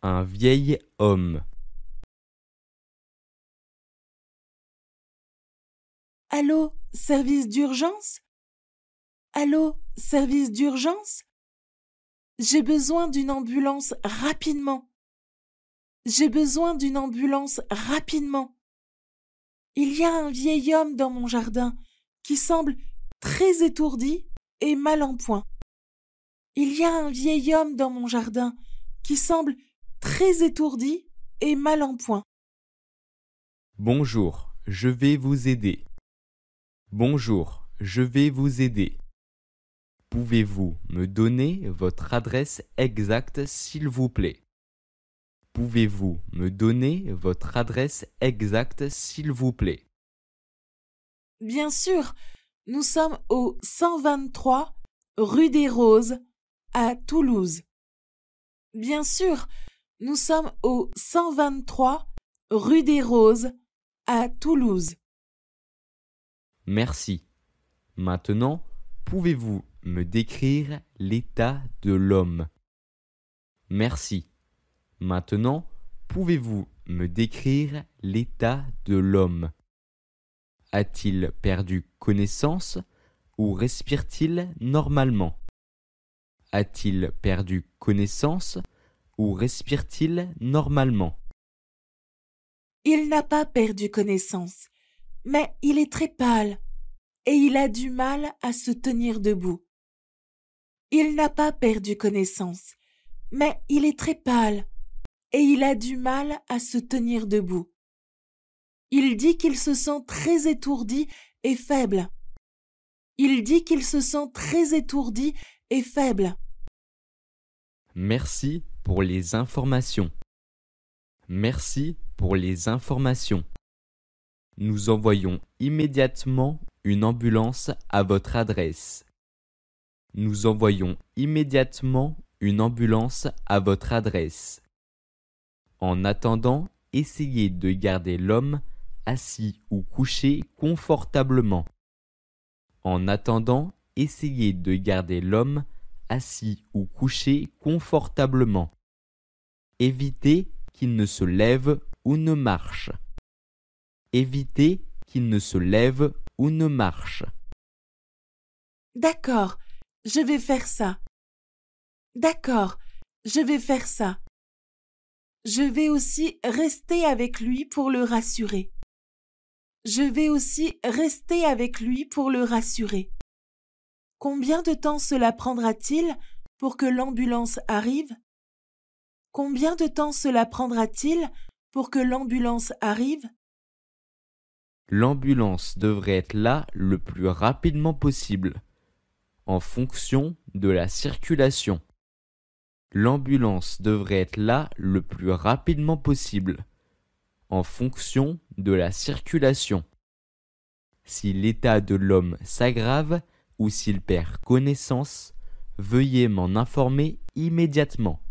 Un vieil homme. Allô, service d'urgence? Allô, service d'urgence? J'ai besoin d'une ambulance rapidement. J'ai besoin d'une ambulance rapidement. Il y a un vieil homme dans mon jardin qui semble très étourdi et mal en point. Il y a un vieil homme dans mon jardin qui semble très étourdi et mal en point. Bonjour, je vais vous aider. Bonjour, je vais vous aider. Pouvez-vous me donner votre adresse exacte, s'il vous plaît? Pouvez-vous me donner votre adresse exacte, s'il vous plaît? Bien sûr, nous sommes au 123 rue des Roses à Toulouse. Bien sûr, nous sommes au 123 rue des Roses à Toulouse. Merci. Maintenant, pouvez-vous me décrire l'état de l'homme? Merci. Maintenant, pouvez-vous me décrire l'état de l'homme? A-t-il perdu connaissance ou respire-t-il normalement? A-t-il perdu connaissance ou respire-t-il normalement? Il n'a pas perdu connaissance, mais il est très pâle et il a du mal à se tenir debout. Il n'a pas perdu connaissance, mais il est très pâle et il a du mal à se tenir debout. Il dit qu'il se sent très étourdi et faible. Il dit qu'il se sent très étourdi et faible. Merci pour les informations. Merci pour les informations. Nous envoyons immédiatement une ambulance à votre adresse. Nous envoyons immédiatement une ambulance à votre adresse. En attendant, essayez de garder l'homme assis ou couché confortablement. En attendant, essayez de garder l'homme assis ou couché confortablement. Évitez qu'il ne se lève ou ne marche. Évitez qu'il ne se lève ou ne marche. D'accord, je vais faire ça. D'accord, je vais faire ça. Je vais aussi rester avec lui pour le rassurer. Je vais aussi rester avec lui pour le rassurer. Combien de temps cela prendra-t-il pour que l'ambulance arrive? Combien de temps cela prendra-t-il pour que l'ambulance arrive? L'ambulance devrait être là le plus rapidement possible, en fonction de la circulation. L'ambulance devrait être là le plus rapidement possible, en fonction de la circulation. Si l'état de l'homme s'aggrave ou s'il perd connaissance, veuillez m'en informer immédiatement.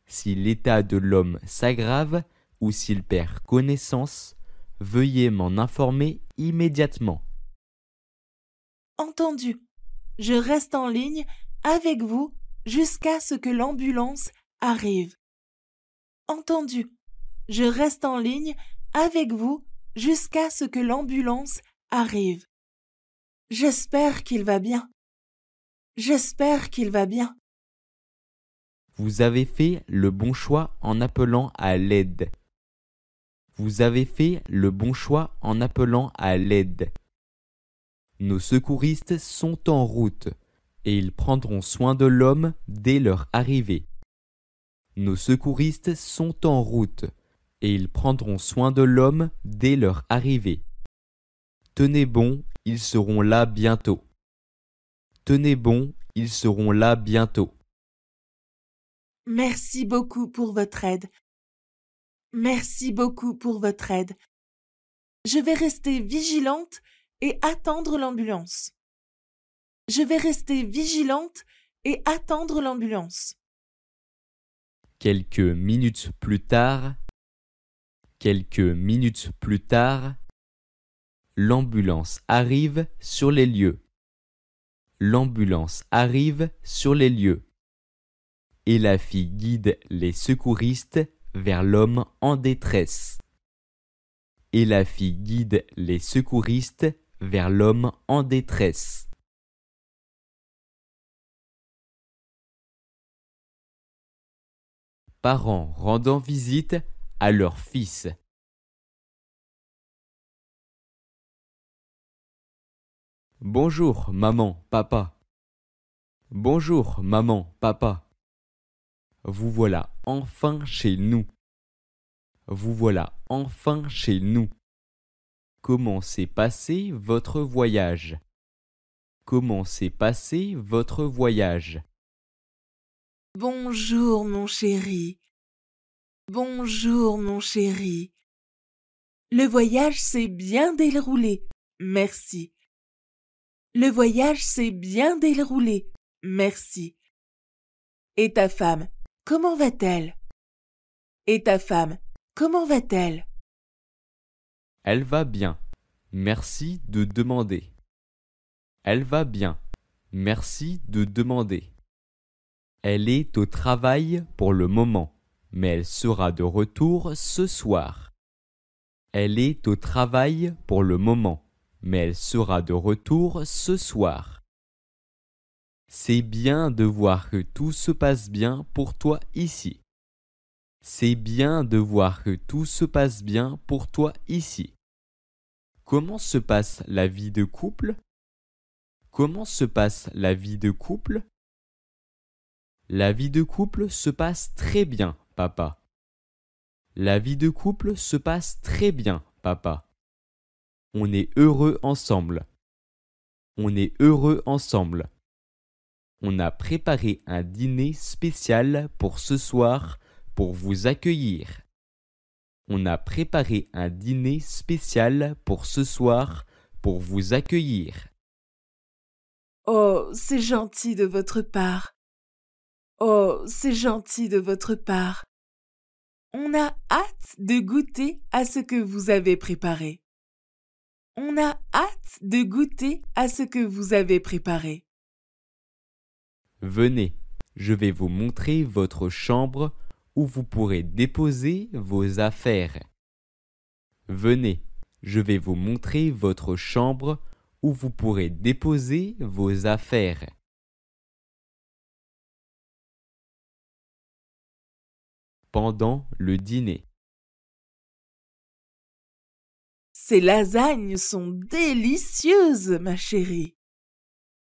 Si l'état de l'homme s'aggrave ou s'il perd connaissance, veuillez m'en informer immédiatement. Entendu. Je reste en ligne avec vous jusqu'à ce que l'ambulance arrive. Entendu. Je reste en ligne avec vous jusqu'à ce que l'ambulance arrive. J'espère qu'il va bien. J'espère qu'il va bien. Vous avez fait le bon choix en appelant à l'aide. Vous avez fait le bon choix en appelant à l'aide. Nos secouristes sont en route et ils prendront soin de l'homme dès leur arrivée. Nos secouristes sont en route et ils prendront soin de l'homme dès leur arrivée. Tenez bon, ils seront là bientôt. Tenez bon, ils seront là bientôt. Merci beaucoup pour votre aide. Merci beaucoup pour votre aide. Je vais rester vigilante et attendre l'ambulance. Je vais rester vigilante et attendre l'ambulance. Quelques minutes plus tard, l'ambulance arrive sur les lieux. L'ambulance arrive sur les lieux. Et la fille guide les secouristes vers l'homme en détresse. Et la fille guide les secouristes vers l'homme en détresse. Parents rendant visite à leur fils. Bonjour, maman, papa. Bonjour, maman, papa. Vous voilà enfin chez nous. Vous voilà enfin chez nous. Comment s'est passé votre voyage? Comment s'est passé votre voyage? Bonjour, mon chéri. Bonjour, mon chéri. Le voyage s'est bien déroulé, merci. Le voyage s'est bien déroulé, merci. Et ta femme, comment va-t-elle? Et ta femme, comment va-t-elle? Elle va bien. Merci de demander. Elle va bien. Merci de demander. Elle est au travail pour le moment, mais elle sera de retour ce soir. Elle est au travail pour le moment, mais elle sera de retour ce soir. C'est bien de voir que tout se passe bien pour toi ici. C'est bien de voir que tout se passe bien pour toi ici. Comment se passe la vie de couple? Comment se passe la vie de couple? La vie de couple se passe très bien, papa. La vie de couple se passe très bien, papa. On est heureux ensemble. On est heureux ensemble. On a préparé un dîner spécial pour ce soir pour vous accueillir. On a préparé un dîner spécial pour ce soir pour vous accueillir. Oh, c'est gentil de votre part. Oh, c'est gentil de votre part. On a hâte de goûter à ce que vous avez préparé. On a hâte de goûter à ce que vous avez préparé. Venez, je vais vous montrer votre chambre où vous pourrez déposer vos affaires. Venez, je vais vous montrer votre chambre où vous pourrez déposer vos affaires. Pendant le dîner. Ces lasagnes sont délicieuses, ma chérie.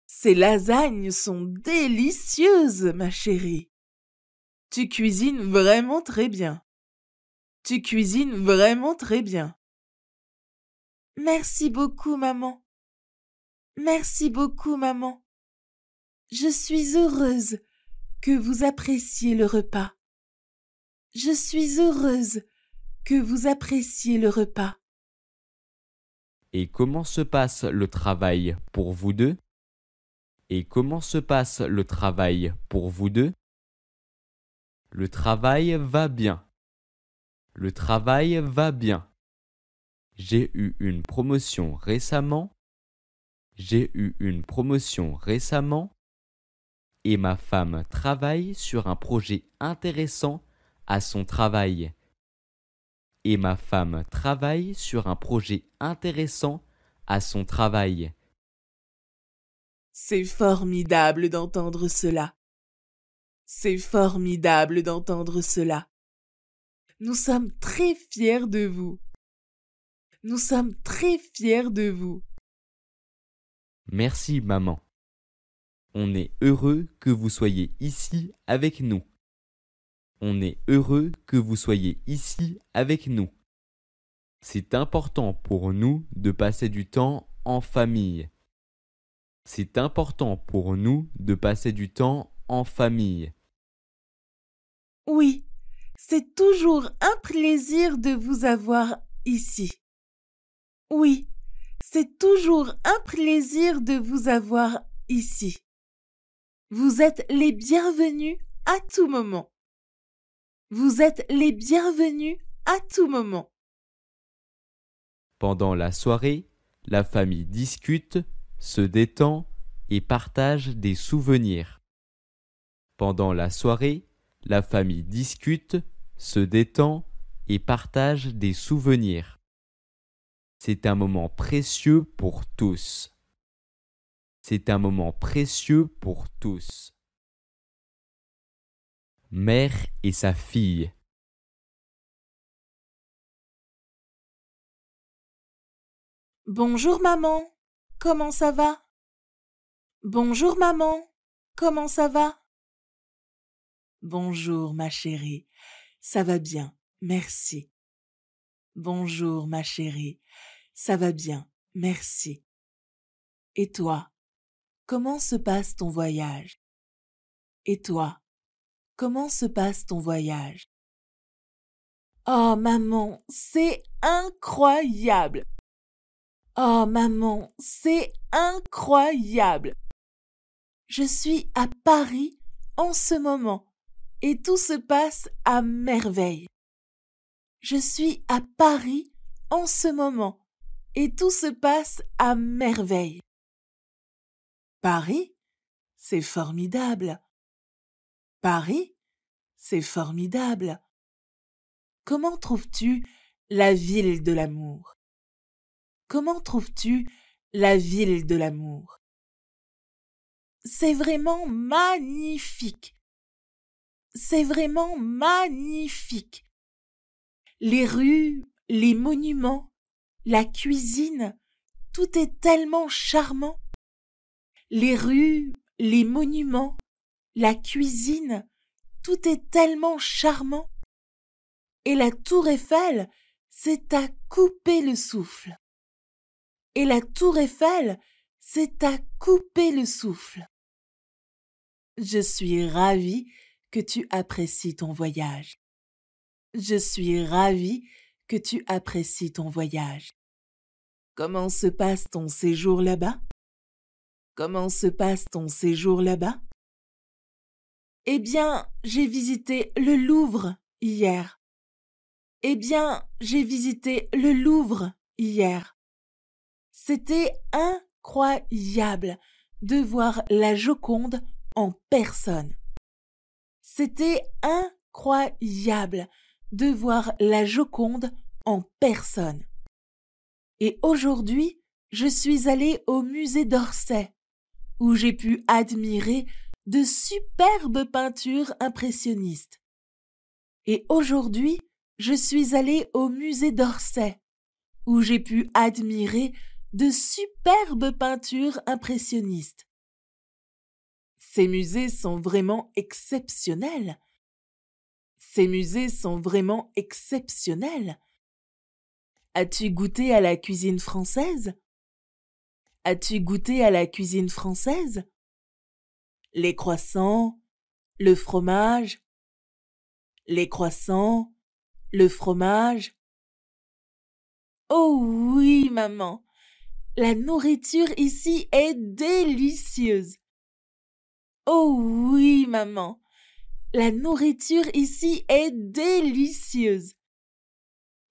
Ces lasagnes sont délicieuses, ma chérie. Tu cuisines vraiment très bien. Tu cuisines vraiment très bien. Merci beaucoup, maman. Merci beaucoup, maman. Je suis heureuse que vous appréciez le repas. Je suis heureuse que vous appréciez le repas. Et comment se passe le travail pour vous deux? Et comment se passe le travail pour vous deux? Le travail va bien. Le travail va bien. J'ai eu une promotion récemment. J'ai eu une promotion récemment. Et ma femme travaille sur un projet intéressant à son travail. Et ma femme travaille sur un projet intéressant à son travail. C'est formidable d'entendre cela. C'est formidable d'entendre cela. Nous sommes très fiers de vous. Nous sommes très fiers de vous. Merci, maman. On est heureux que vous soyez ici avec nous. On est heureux que vous soyez ici avec nous. C'est important pour nous de passer du temps en famille. C'est important pour nous de passer du temps en famille. Oui, c'est toujours un plaisir de vous avoir ici. Oui, c'est toujours un plaisir de vous avoir ici. Vous êtes les bienvenus à tout moment. Vous êtes les bienvenus à tout moment. Pendant la soirée, la famille discute, se détend et partage des souvenirs. Pendant la soirée, La famille discute, se détend et partage des souvenirs. C'est un moment précieux pour tous. C'est un moment précieux pour tous. Mère et sa fille. Bonjour maman, comment ça va? Bonjour maman, comment ça va? Bonjour ma chérie, ça va bien, merci. Bonjour ma chérie, ça va bien, merci. Et toi, comment se passe ton voyage? Et toi, comment se passe ton voyage? Oh maman, c'est incroyable! Oh maman, c'est incroyable! Je suis à Paris en ce moment et tout se passe à merveille. Je suis à Paris en ce moment et tout se passe à merveille. Paris, c'est formidable. Paris, c'est formidable. Comment trouves-tu la ville de l'amour? Comment trouves-tu la ville de l'amour? C'est vraiment magnifique. C'est vraiment magnifique. Les rues, les monuments, la cuisine, tout est tellement charmant. Les rues, les monuments, la cuisine, tout est tellement charmant. Et la tour Eiffel, c'est à couper le souffle. Et la tour Eiffel, c'est à couper le souffle. Je suis ravie que tu apprécies ton voyage. Je suis ravie que tu apprécies ton voyage. Comment se passe ton séjour là-bas? Comment se passe ton séjour là-bas? Eh bien, j'ai visité le Louvre hier. Eh bien, j'ai visité le Louvre hier. C'était incroyable de voir la Joconde en personne. C'était incroyable de voir la Joconde en personne. Et aujourd'hui, je suis allée au musée d'Orsay, où j'ai pu admirer de superbes peintures impressionnistes. Et aujourd'hui, je suis allée au musée d'Orsay, où j'ai pu admirer de superbes peintures impressionnistes. Ces musées sont vraiment exceptionnels. Ces musées sont vraiment exceptionnels. As-tu goûté à la cuisine française? As-tu goûté à la cuisine française? Les croissants, le fromage. Les croissants, le fromage. Oh oui, maman, la nourriture ici est délicieuse. Oh oui, maman, la nourriture ici est délicieuse.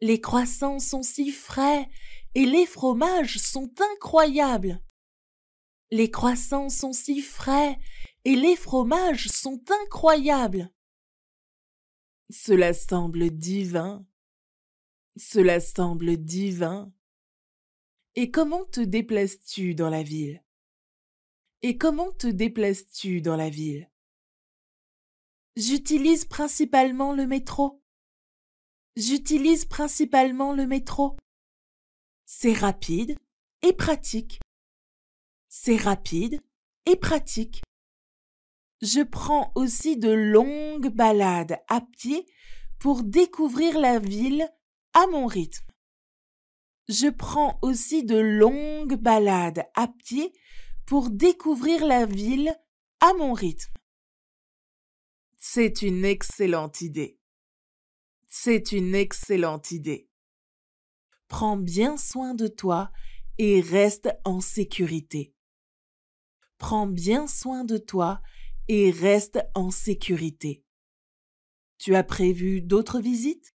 Les croissants sont si frais et les fromages sont incroyables. Les croissants sont si frais et les fromages sont incroyables. Cela semble divin. Cela semble divin. Et comment te déplaces-tu dans la ville? Et comment te déplaces-tu dans la ville? J'utilise principalement le métro. J'utilise principalement le métro. C'est rapide et pratique. C'est rapide et pratique. Je prends aussi de longues balades à pied pour découvrir la ville à mon rythme. Je prends aussi de longues balades à pied pour découvrir la ville à mon rythme. C'est une excellente idée. C'est une excellente idée. Prends bien soin de toi et reste en sécurité. Prends bien soin de toi et reste en sécurité. Tu as prévu d'autres visites?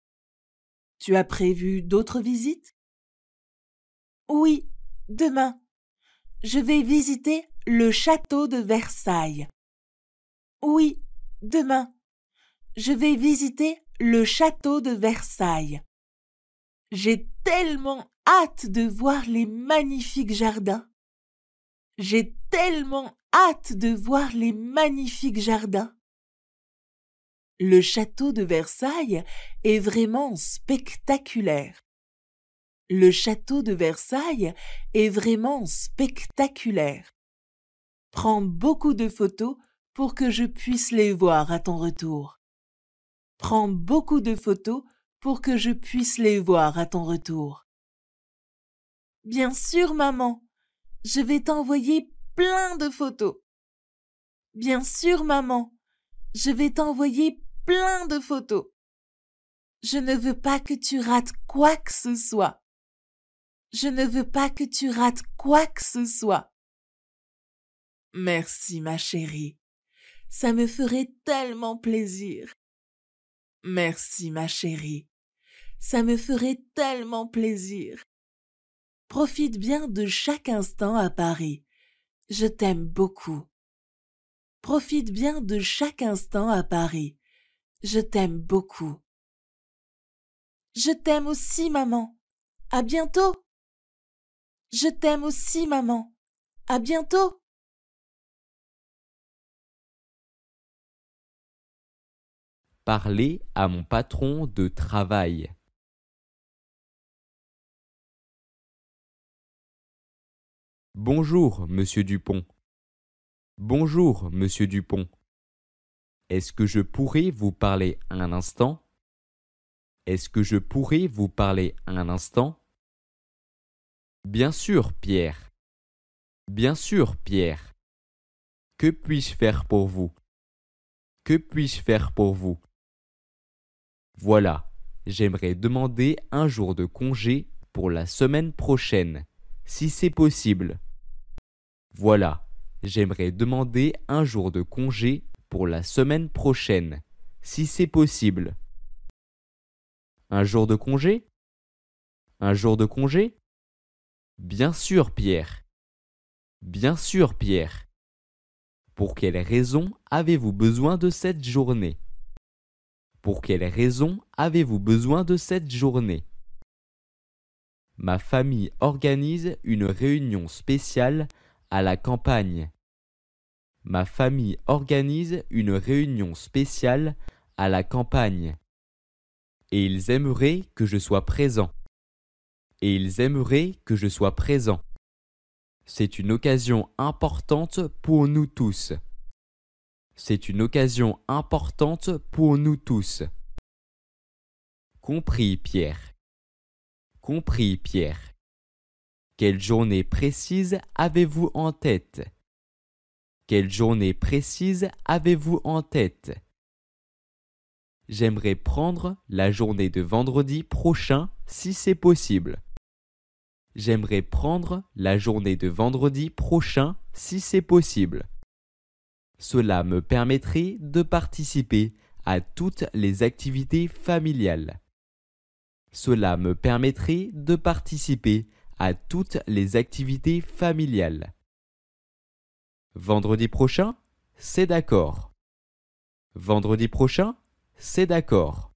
Tu as prévu d'autres visites? Oui, demain. Je vais visiter le château de Versailles. Oui, demain. Je vais visiter le château de Versailles. J'ai tellement hâte de voir les magnifiques jardins. J'ai tellement hâte de voir les magnifiques jardins. Le château de Versailles est vraiment spectaculaire. Le château de Versailles est vraiment spectaculaire. Prends beaucoup de photos pour que je puisse les voir à ton retour. Prends beaucoup de photos pour que je puisse les voir à ton retour. Bien sûr, maman, je vais t'envoyer plein de photos. Bien sûr, maman, je vais t'envoyer plein de photos. Je ne veux pas que tu rates quoi que ce soit. Je ne veux pas que tu rates quoi que ce soit. Merci, ma chérie. Ça me ferait tellement plaisir. Merci, ma chérie. Ça me ferait tellement plaisir. Profite bien de chaque instant à Paris. Je t'aime beaucoup. Profite bien de chaque instant à Paris. Je t'aime beaucoup. Je t'aime aussi, maman. À bientôt. Je t'aime aussi, maman. À bientôt. Parler à mon patron de travail. Bonjour, monsieur Dupont. Bonjour, monsieur Dupont. Est-ce que je pourrais vous parler un instant? Est-ce que je pourrais vous parler un instant? Bien sûr, Pierre. Bien sûr, Pierre. Que puis-je faire pour vous? Que puis-je faire pour vous? Voilà, j'aimerais demander un jour de congé pour la semaine prochaine, si c'est possible. Voilà, j'aimerais demander un jour de congé pour la semaine prochaine, si c'est possible. Un jour de congé? Un jour de congé? Bien sûr, Pierre. Bien sûr, Pierre. Pour quelle raison avez-vous besoin de cette journée? Pour quelle raison avez-vous besoin de cette journée? Ma famille organise une réunion spéciale à la campagne. Ma famille organise une réunion spéciale à la campagne. Et ils aimeraient que je sois présent. Et ils aimeraient que je sois présent. C'est une occasion importante pour nous tous. C'est une occasion importante pour nous tous. Compris, Pierre. Compris, Pierre. Quelle journée précise avez-vous en tête? Quelle journée précise avez-vous en tête? J'aimerais prendre la journée de vendredi prochain si c'est possible. J'aimerais prendre la journée de vendredi prochain si c'est possible. Cela me permettrait de participer à toutes les activités familiales. Cela me permettrait de participer à toutes les activités familiales. Vendredi prochain, c'est d'accord. Vendredi prochain, c'est d'accord.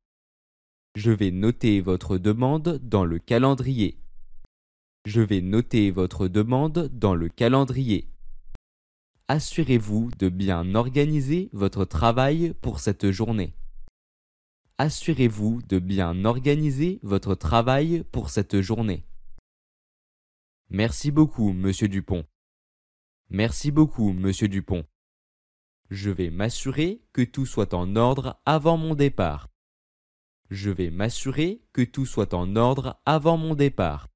Je vais noter votre demande dans le calendrier. Je vais noter votre demande dans le calendrier. Assurez-vous de bien organiser votre travail pour cette journée. Assurez-vous de bien organiser votre travail pour cette journée. Merci beaucoup, monsieur Dupont. Merci beaucoup, monsieur Dupont. Je vais m'assurer que tout soit en ordre avant mon départ. Je vais m'assurer que tout soit en ordre avant mon départ.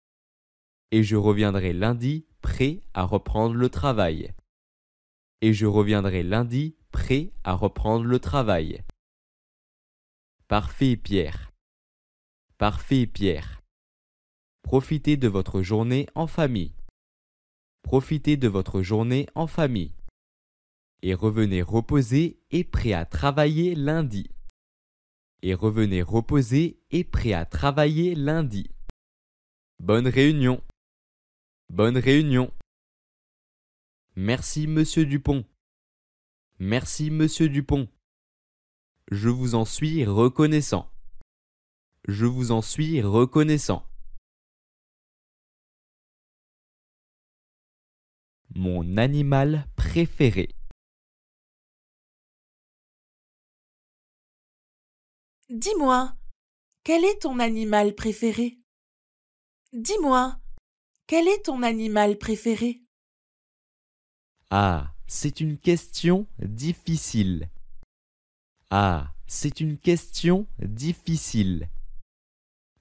Et je reviendrai lundi prêt à reprendre le travail. Et je reviendrai lundi prêt à reprendre le travail. Parfait, Pierre. Parfait, Pierre. Profitez de votre journée en famille. Profitez de votre journée en famille. Et revenez reposé et prêt à travailler lundi. Et revenez reposé et prêt à travailler lundi. Bonne réunion. Bonne réunion. Merci, monsieur Dupont. Merci, monsieur Dupont. Je vous en suis reconnaissant. Je vous en suis reconnaissant. Mon animal préféré. Dis-moi, quel est ton animal préféré? Dis-moi, quel est ton animal préféré? Ah, c'est une question difficile. Ah, c'est une question difficile.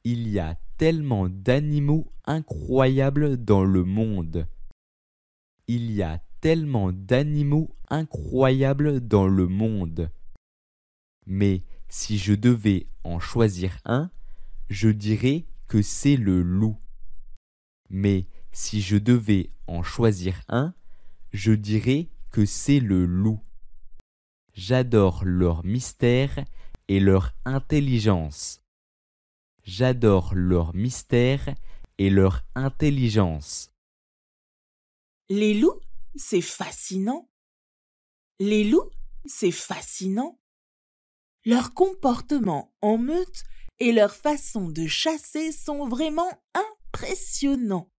Il y a tellement d'animaux incroyables dans le monde. Il y a tellement d'animaux incroyables dans le monde. Mais si je devais en choisir un, je dirais que c'est le loup. Mais si je devais en choisir un, je dirais que c'est le loup. J'adore leur mystère et leur intelligence. J'adore leur mystère et leur intelligence. Les loups, c'est fascinant. Les loups, c'est fascinant. Leur comportement en meute et leur façon de chasser sont vraiment impressionnants.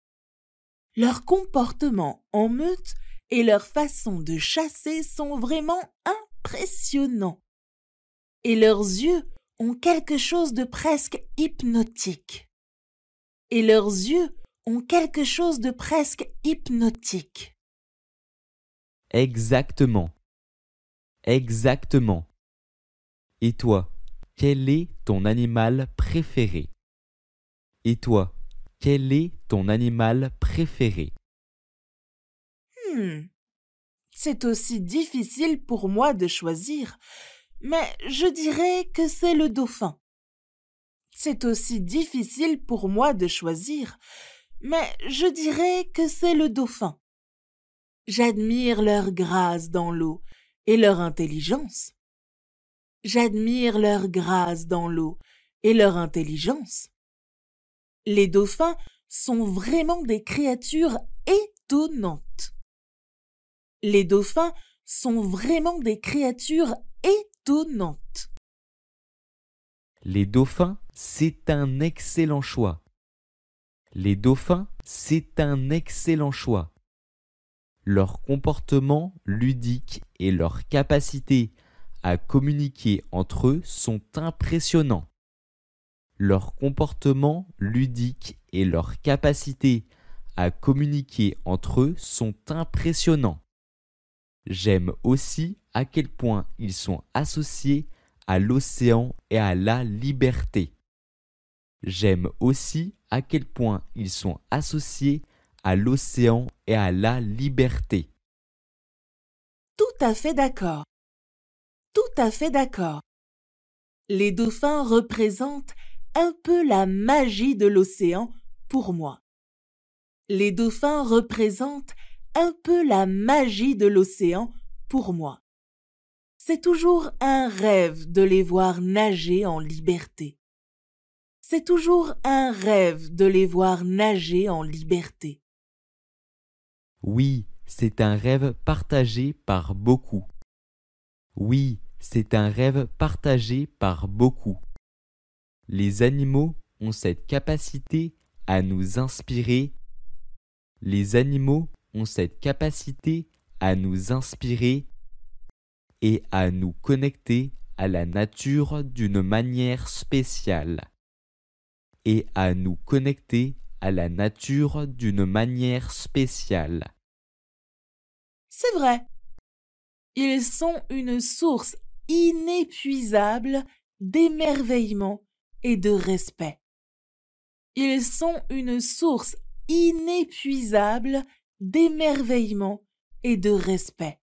Leur comportement en meute et leur façon de chasser sont vraiment impressionnants. Et leurs yeux ont quelque chose de presque hypnotique. Et leurs yeux ont quelque chose de presque hypnotique. Exactement. Exactement. Et toi, quel est ton animal préféré? Et toi, quel est ton animal préféré? C'est aussi difficile pour moi de choisir, mais je dirais que c'est le dauphin. C'est aussi difficile pour moi de choisir, mais je dirais que c'est le dauphin. J'admire leur grâce dans l'eau et leur intelligence. J'admire leur grâce dans l'eau et leur intelligence. Les dauphins sont vraiment des créatures étonnantes. Les dauphins sont vraiment des créatures étonnantes. Les dauphins, c'est un excellent choix. Les dauphins, c'est un excellent choix. Leur comportement ludique et leur capacité à communiquer entre eux sont impressionnants. Leur comportement ludique et leur capacité à communiquer entre eux sont impressionnants. J'aime aussi à quel point ils sont associés à l'océan et à la liberté. J'aime aussi à quel point ils sont associés à l'océan et à la liberté. Tout à fait d'accord. Tout à fait d'accord. Les dauphins représentent un peu la magie de l'océan pour moi. Les dauphins représentent un peu la magie de l'océan pour moi. C'est toujours un rêve de les voir nager en liberté. C'est toujours un rêve de les voir nager en liberté. Oui, c'est un rêve partagé par beaucoup. Oui, c'est un rêve partagé par beaucoup. Les animaux ont cette capacité à nous inspirer. Les animaux ont cette capacité à nous inspirer et à nous connecter à la nature d'une manière spéciale. Et à nous connecter à la nature d'une manière spéciale. C'est vrai. Ils sont une source inépuisable d'émerveillement et de respect. Ils sont une source inépuisable d'émerveillement et de respect.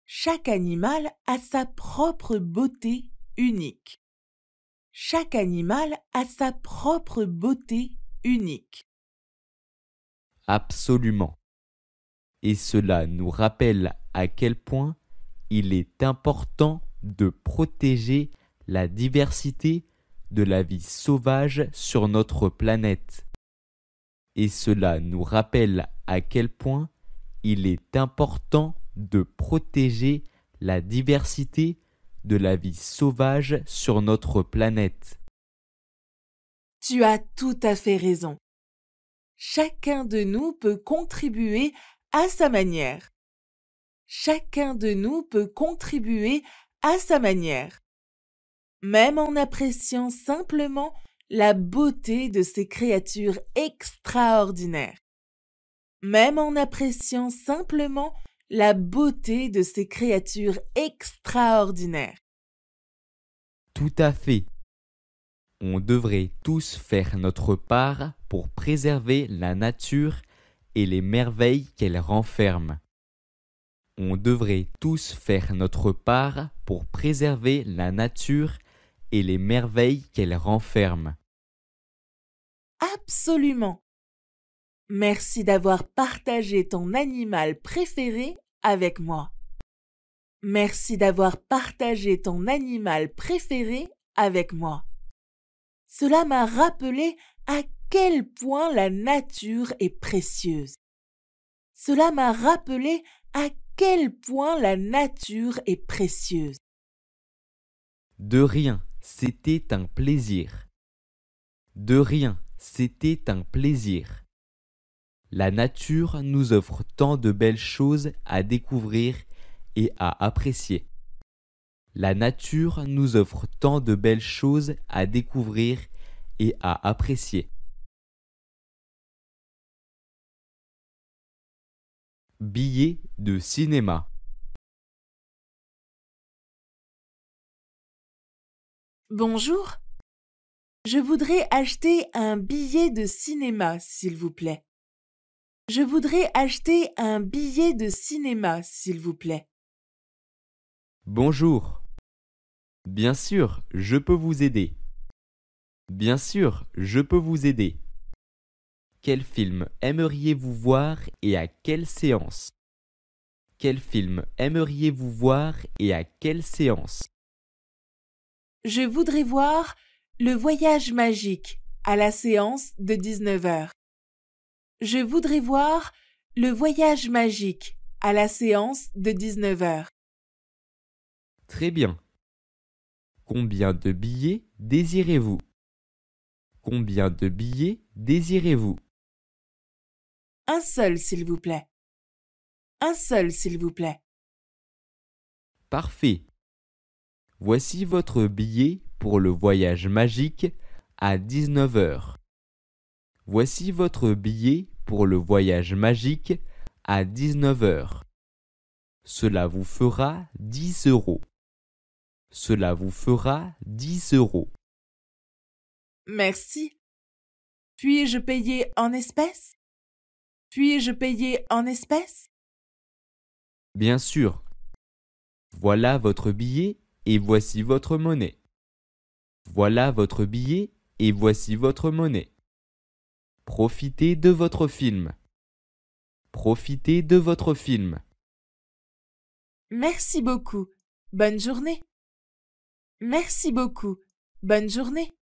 Chaque animal a sa propre beauté unique. Chaque animal a sa propre beauté unique. Absolument. Et cela nous rappelle à quel point il est important de protéger la diversité de la vie sauvage sur notre planète. Et cela nous rappelle à quel point il est important de protéger la diversité de la vie sauvage sur notre planète. Tu as tout à fait raison. Chacun de nous peut contribuer à sa manière. Chacun de nous peut contribuer à sa manière, même en appréciant simplement la beauté de ces créatures extraordinaires. Même en appréciant simplement la beauté de ces créatures extraordinaires. Tout à fait. On devrait tous faire notre part pour préserver la nature et les merveilles qu'elle renferme. On devrait tous faire notre part pour préserver la nature et les merveilles qu'elle renferme. Absolument. Merci d'avoir partagé ton animal préféré avec moi. Merci d'avoir partagé ton animal préféré avec moi. Cela m'a rappelé à quel point la nature est précieuse. Cela m'a rappelé à quel point la nature est précieuse. De rien, c'était un plaisir. De rien, c'était un plaisir. La nature nous offre tant de belles choses à découvrir et à apprécier. La nature nous offre tant de belles choses à découvrir et à apprécier. Billet de cinéma. Bonjour. Je voudrais acheter un billet de cinéma, s'il vous plaît. Je voudrais acheter un billet de cinéma, s'il vous plaît. Bonjour. Bien sûr, je peux vous aider. Bien sûr, je peux vous aider. Quel film aimeriez-vous voir et à quelle séance? Quel film aimeriez-vous voir et à quelle séance? Je voudrais voir Le Voyage magique à la séance de 19h. Je voudrais voir Le Voyage magique à la séance de 19h. Très bien. Combien de billets désirez-vous? Combien de billets désirez-vous? Un seul, s'il vous plaît. Un seul, s'il vous plaît. Parfait. Voici votre billet pour le voyage magique à 19h. Voici votre billet pour le voyage magique à 19h. Cela vous fera 10 euros. Cela vous fera 10 euros. Merci. Puis-je payer en espèces? Puis-je payer en espèces? Bien sûr. Voilà votre billet et voici votre monnaie. Voilà votre billet et voici votre monnaie. Profitez de votre film. Profitez de votre film. Merci beaucoup. Bonne journée. Merci beaucoup. Bonne journée.